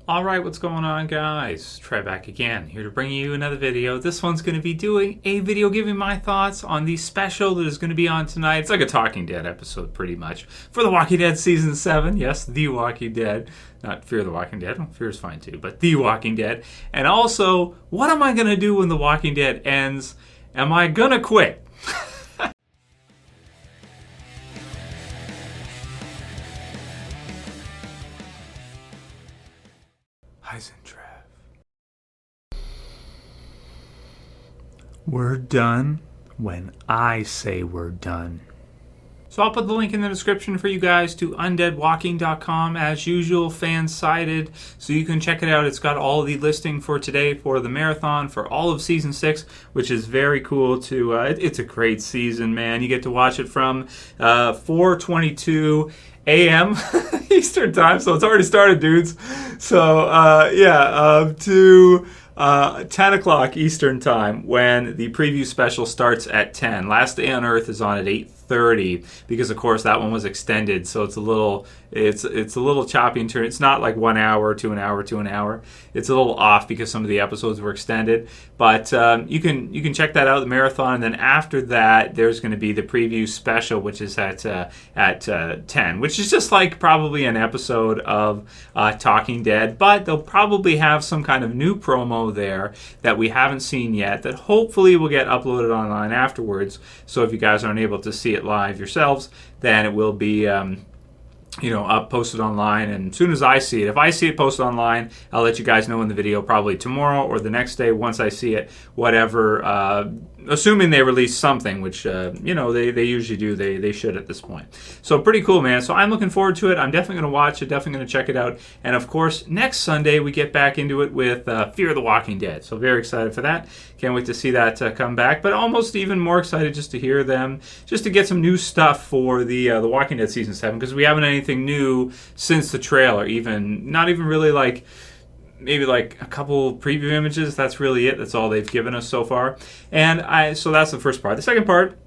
Alright, what's going on, guys? Trev back again, here to bring you another video. This one's going to be doing a video giving my thoughts on the special that is going to be on tonight. It's like a Talking Dead episode, pretty much, for The Walking Dead Season 7. Yes, The Walking Dead. Not Fear the Walking Dead. Well, Fear is fine too, but The Walking Dead. And also, what am I going to do when The Walking Dead ends? Am I going to quit? Hey Trev. We're done when I say we're done. So I'll put the link in the description for you guys to undeadwalking.com, as usual, fan-sided, so you can check it out. It's got all the listing for today for the marathon for all of Season 6, which is very cool to, it's a great season, man. You get to watch it from 4:22 a.m. Eastern time, so it's already started, dudes. So, to 10 o'clock Eastern time when the preview special starts at 10. Last Day on Earth is on at 8:30 because, of course, that one was extended, so it's a little choppy and turn. It's not like 1 hour to an hour to an hour. It's a little off because some of the episodes were extended, but you can check that out, the marathon, and then after that there's going to be the preview special, which is at 10, which is just like probably an episode of Talking Dead, but they'll probably have some kind of new promo there that we haven't seen yet that hopefully will get uploaded online afterwards. So if you guys aren't able to see it live yourselves, then it will be up, posted online. And as soon as I see it, if I see it posted online, I'll let you guys know in the video probably tomorrow or the next day once I see it, whatever, assuming they release something, which they usually do. They should at this point. So pretty cool, man. So I'm looking forward to it. I'm definitely going to watch it, definitely going to check it out. And of course, next Sunday we get back into it with Fear the Walking Dead. So very excited for that. Can't wait to see that come back, but almost even more excited just to hear them, just to get some new stuff for the Walking Dead Season 7, because we haven't anything new since the trailer, not even really maybe like a couple preview images. That's really it. That's all they've given us so far. So that's the first part. The second part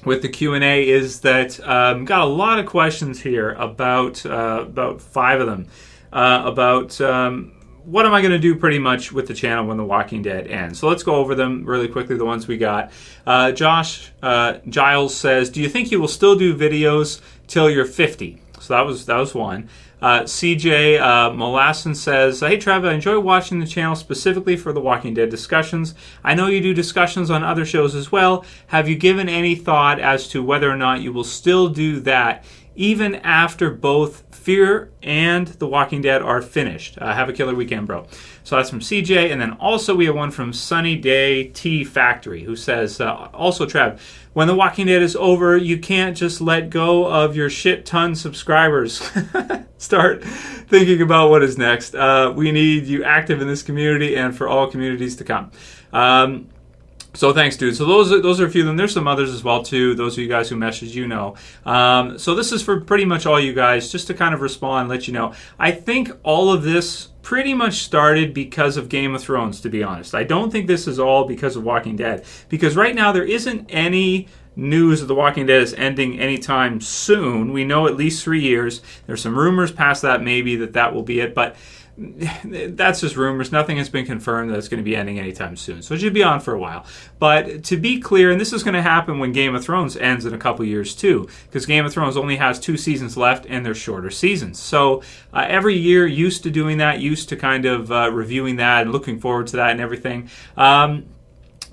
with the Q&A is that got a lot of questions here about 5 of them about what am I going to do pretty much with the channel when The Walking Dead ends. So let's go over them really quickly, the ones we got. Giles says, do you think you will still do videos till you're 50? So that was one. CJ Molaison says, hey Trev, I enjoy watching the channel specifically for The Walking Dead discussions. I know you do discussions on other shows as well. Have you given any thought as to whether or not you will still do that even after both Fear and The Walking Dead are finished? Have a killer weekend, bro. So that's from CJ. And then also we have one from Sunny Day Tea Factory, who says, also Trev, when The Walking Dead is over, you can't just let go of your shit ton subscribers. Start thinking about what is next. We need you active in this community and for all communities to come. So thanks, dude. So those are a few of them. There's some others as well, too. Those of you guys who message, So this is for pretty much all you guys, just to kind of respond, let you know. I think all of this pretty much started because of Game of Thrones, to be honest. I don't think this is all because of Walking Dead, because right now there isn't any news of The Walking Dead is ending anytime soon. We know at least 3 years. There's some rumors past that maybe that will be it, but that's just rumors. Nothing has been confirmed that it's going to be ending anytime soon. So it should be on for a while. But to be clear, and this is going to happen when Game of Thrones ends in a couple years too, because Game of Thrones only has 2 seasons left and they're shorter seasons. So every year used to doing that, used to kind of reviewing that and looking forward to that and everything.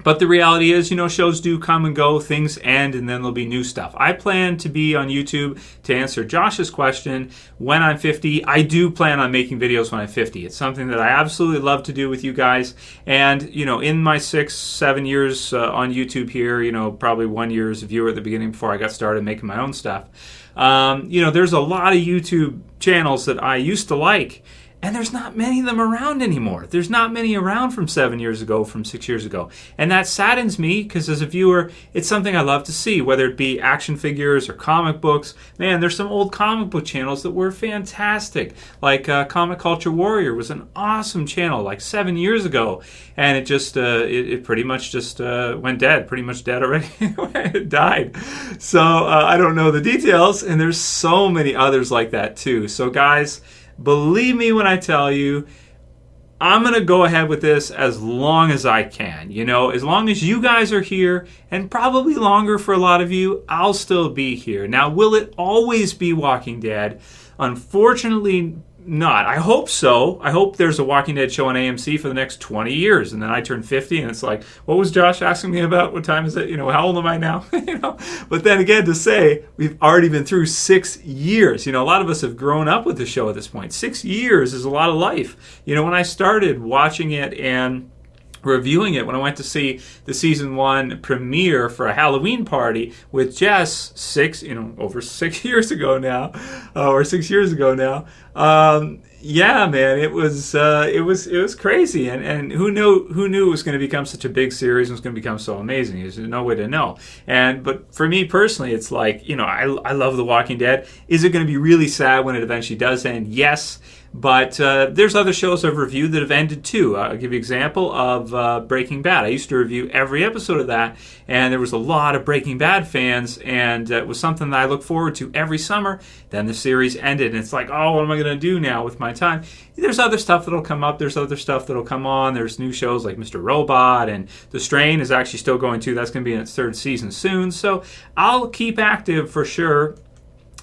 But the reality is, shows do come and go, things end, and then there'll be new stuff. I plan to be on YouTube to answer Josh's question when I'm 50. I do plan on making videos when I'm 50. It's something that I absolutely love to do with you guys. And, in my 6-7 years on YouTube here, probably 1 year as a viewer at the beginning before I got started making my own stuff, there's a lot of YouTube channels that I used to like. And there's not many of them around anymore. There's not many around from 7 years ago, from 6 years ago. And that saddens me because as a viewer, it's something I love to see, whether it be action figures or comic books. Man, there's some old comic book channels that were fantastic. Like Comic Culture Warrior was an awesome channel like 7 years ago. And it just, it pretty much just went dead, pretty much dead already. It died. So I don't know the details. And there's so many others like that too. So guys, believe me when I tell you, I'm going to go ahead with this as long as I can. As long as you guys are here, and probably longer for a lot of you, I'll still be here. Now, will it always be Walking Dead? Unfortunately, not. I hope so. I hope there's a Walking Dead show on AMC for the next 20 years, and then I turn 50, and it's like, what was Josh asking me about? What time is it? How old am I now? But then again, to say we've already been through 6 years. A lot of us have grown up with the show at this point. 6 years is a lot of life. When I started watching it and reviewing it, when I went to see the season 1 premiere for a Halloween party with Jess over 6 years ago now, or 6 years ago now. Yeah, man, it was crazy, and who knew it was going to become such a big series and was going to become so amazing? There's no way to know. But for me personally, it's like, I love The Walking Dead. Is it going to be really sad when it eventually does end? Yes. But there's other shows I've reviewed that have ended too. I'll give you an example of Breaking Bad. I used to review every episode of that, and there was a lot of Breaking Bad fans, and it was something that I look forward to every summer. Then the series ended, and it's like, oh, what am I going to do now with my time? There's other stuff that'll come up. There's other stuff that'll come on. There's new shows like Mr. Robot, and The Strain is actually still going too. That's going to be in its 3rd season soon. So I'll keep active for sure.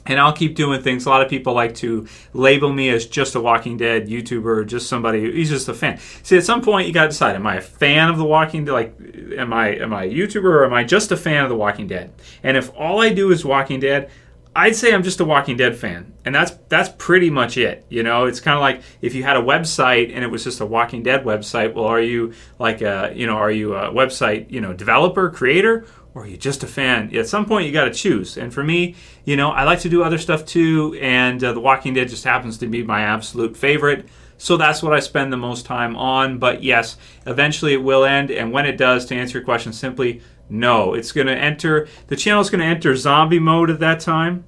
And I'll keep doing things. A lot of people like to label me as just a Walking Dead YouTuber, or just somebody, he's just a fan. See, at some point you got to decide, am I a fan of The Walking Dead? Like, am I a YouTuber, or am I just a fan of The Walking Dead? And if all I do is Walking Dead, I'd say I'm just a Walking Dead fan. And that's pretty much it. It's kind of like if you had a website and it was just a Walking Dead website, well, are you like are you a website, developer, creator? Or are you just a fan? At some point, you got to choose. And for me, I like to do other stuff too, and The Walking Dead just happens to be my absolute favorite. So that's what I spend the most time on. But yes, eventually it will end. And when it does, to answer your question simply, no. It's going to enter, the channel is going to enter zombie mode at that time.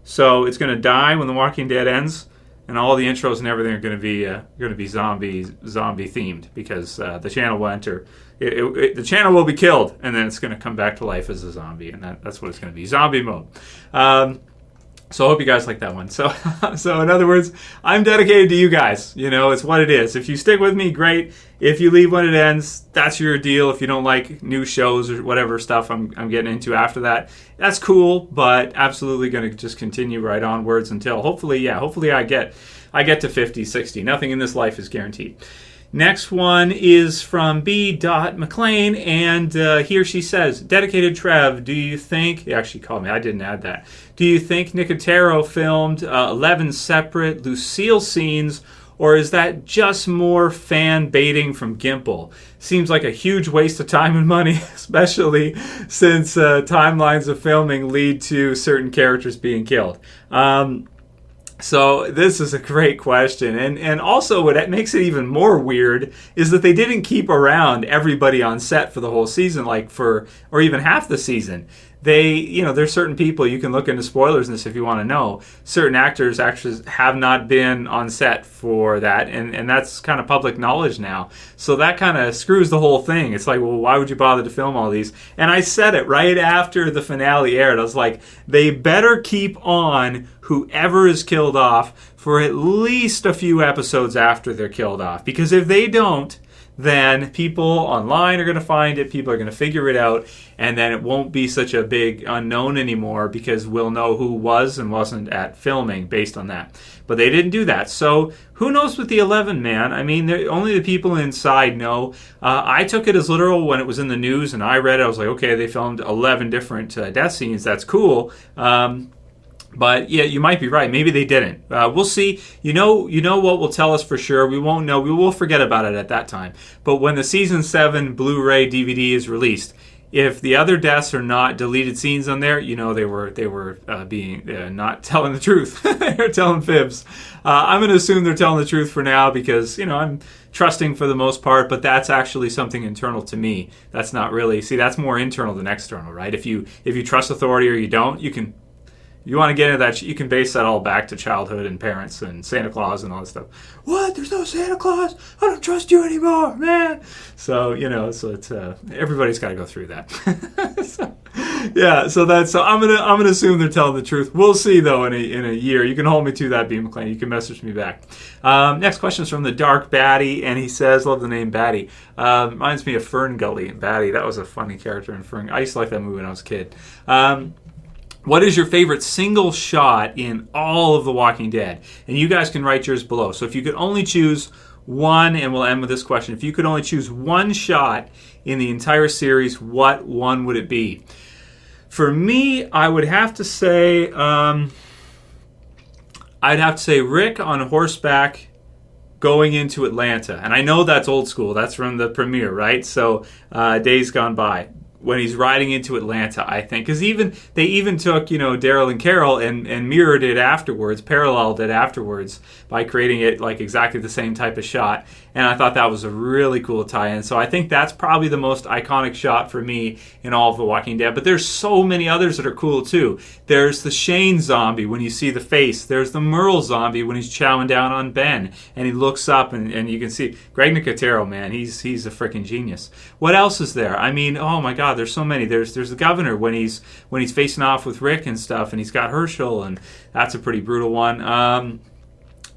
So it's going to die when The Walking Dead ends. And all the intros and everything are going to be zombie themed, because the channel will enter. The channel will be killed, and then it's going to come back to life as a zombie, and that's what it's going to be, zombie mode. So I hope you guys like that one. So in other words, I'm dedicated to you guys. It's what it is. If you stick with me, great. If you leave when it ends, that's your deal. If you don't like new shows or whatever stuff I'm getting into after that, that's cool. But absolutely going to just continue right onwards until hopefully I get to 50, 60. Nothing in this life is guaranteed. Next one is from B. mclane, and here she says, Dedicated Trev, do you think, he actually called me, I didn't add that, do you think Nicotero filmed 11 separate Lucille scenes, or is that just more fan baiting from Gimble? Seems like a huge waste of time and money, especially since timelines of filming lead to certain characters being killed. So this is a great question. And also what makes it even more weird is that they didn't keep around everybody on set for the whole season, or even half the season. There's certain people, you can look into spoilers in this if you want to know, certain actors actually have not been on set for that, and that's kind of public knowledge now. So that kind of screws the whole thing. It's like, well, why would you bother to film all these? And I said it right after the finale aired. I was like, they better keep on whoever is killed off for at least a few episodes after they're killed off. Because if they don't, then people online are going to find it, people are going to figure it out, and then it won't be such a big unknown anymore, because we'll know who was and wasn't at filming based on that. But they didn't do that. So who knows with the 11, man? I mean, only the people inside know. I took it as literal when it was in the news and I read it. I was like, okay, they filmed 11 different death scenes. That's cool. But yeah, you might be right. Maybe they didn't. We'll see. You know what will tell us for sure. We won't know. We will forget about it at that time. But when the season 7 Blu-ray DVD is released, if the other deaths are not deleted scenes on there, they were being not telling the truth. They're telling fibs. I'm going to assume they're telling the truth for now, because I'm trusting for the most part. But that's actually something internal to me. That's not really. See, that's more internal than external, right? If you trust authority or you don't, you want to get into that, you can base that all back to childhood and parents and Santa Claus and all that stuff. What? There's no Santa Claus? I don't trust you anymore, man. So, so it's everybody's got to go through that. Yeah, so I'm gonna assume they're telling the truth. We'll see though in a year. You can hold me to that, B. McLean. You can message me back. Next question is from the Dark Batty, and he says, "Love the name Batty. Reminds me of Fern Gully. Batty, that was a funny character in Fern. I used to like that movie when I was a kid." What is your favorite single shot in all of The Walking Dead? And you guys can write yours below. So if you could only choose one, and we'll end with this question. If you could only choose one shot in the entire series, what one would it be? For me, I would have to say, Rick on horseback going into Atlanta. And I know that's old school. That's from the premiere, right? So Days Gone By. When he's riding into Atlanta, I think. Because they even took, Daryl and Carol and mirrored it afterwards, paralleled it afterwards by creating it like exactly the same type of shot. And I thought that was a really cool tie-in. So I think that's probably the most iconic shot for me in all of The Walking Dead. But there's so many others that are cool too. There's the Shane zombie when you see the face. There's the Merle zombie when he's chowing down on Ben. And he looks up and you can see Greg Nicotero, man. He's a freaking genius. What else is there? I mean, oh my God, there's so many. There's the governor when he's facing off with Rick and stuff, and he's got Herschel, and that's a pretty brutal one.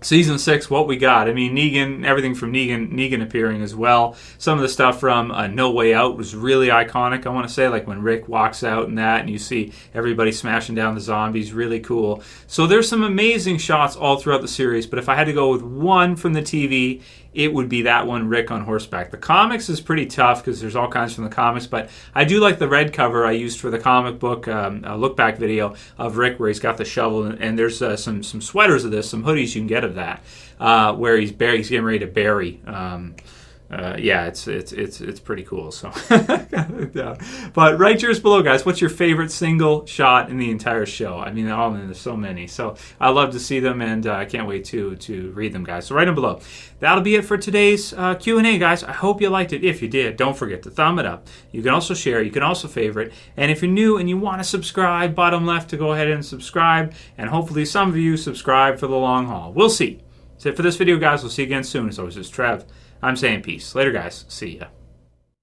Season 6, what we got? I mean, Negan, everything from Negan appearing as well. Some of the stuff from No Way Out was really iconic, I want to say, like when Rick walks out and that, and you see everybody smashing down the zombies, really cool. So there's some amazing shots all throughout the series, but if I had to go with one from the TV, it would be that one, Rick on horseback. The comics is pretty tough because there's all kinds from the comics, but I do like the red cover I used for the comic book look back video of Rick where he's got the shovel, and there's some sweaters of this, some hoodies you can get of that, where he's getting ready to bury. Yeah, it's pretty cool. So, yeah. But write yours below, guys. What's your favorite single shot in the entire show? I mean, there's so many. So I love to see them, and I can't wait to read them, guys. So write them below. That'll be it for today's Q&A, guys. I hope you liked it. If you did, don't forget to thumb it up. You can also share. You can also favorite. And if you're new and you want to subscribe, bottom left to go ahead and subscribe. And hopefully some of you subscribe for the long haul. We'll see. That's it for this video, guys. We'll see you again soon. As always, it's Trev. I'm saying peace. Later, guys. See ya.